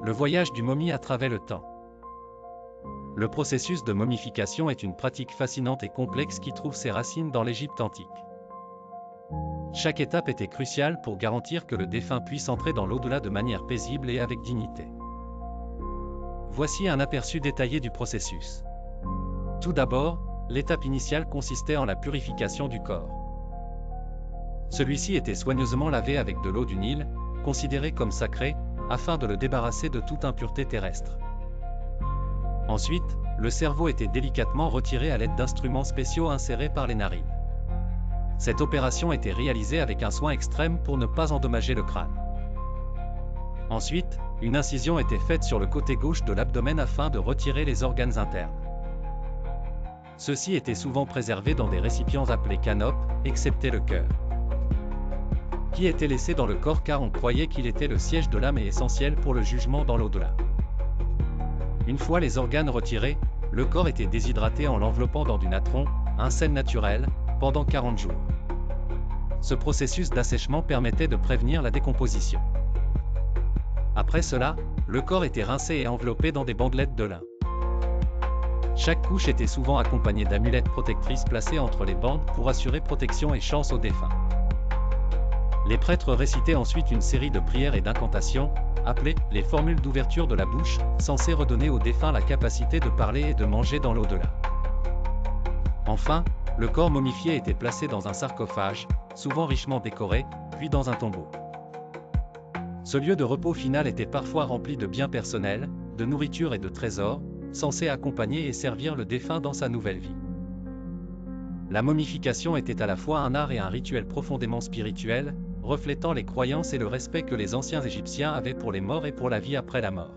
Le voyage du momie à travers le temps. Le processus de momification est une pratique fascinante et complexe qui trouve ses racines dans l'Égypte antique. Chaque étape était cruciale pour garantir que le défunt puisse entrer dans l'au-delà de manière paisible et avec dignité. Voici un aperçu détaillé du processus. Tout d'abord, l'étape initiale consistait en la purification du corps. Celui-ci était soigneusement lavé avec de l'eau du Nil, considérée comme sacrée, afin de le débarrasser de toute impureté terrestre. Ensuite, le cerveau était délicatement retiré à l'aide d'instruments spéciaux insérés par les narines. Cette opération était réalisée avec un soin extrême pour ne pas endommager le crâne. Ensuite, une incision était faite sur le côté gauche de l'abdomen afin de retirer les organes internes. Ceux-ci étaient souvent préservés dans des récipients appelés canopes, excepté le cœur, qui était laissé dans le corps car on croyait qu'il était le siège de l'âme et essentiel pour le jugement dans l'au-delà. Une fois les organes retirés, le corps était déshydraté en l'enveloppant dans du natron, un sel naturel, pendant 40 jours. Ce processus d'assèchement permettait de prévenir la décomposition. Après cela, le corps était rincé et enveloppé dans des bandelettes de lin. Chaque couche était souvent accompagnée d'amulettes protectrices placées entre les bandes pour assurer protection et chance aux défunts. Les prêtres récitaient ensuite une série de prières et d'incantations, appelées les formules d'ouverture de la bouche, censées redonner aux défunts la capacité de parler et de manger dans l'au-delà. Enfin, le corps momifié était placé dans un sarcophage, souvent richement décoré, puis dans un tombeau. Ce lieu de repos final était parfois rempli de biens personnels, de nourriture et de trésors, censés accompagner et servir le défunt dans sa nouvelle vie. La momification était à la fois un art et un rituel profondément spirituel, reflétant les croyances et le respect que les anciens Égyptiens avaient pour les morts et pour la vie après la mort.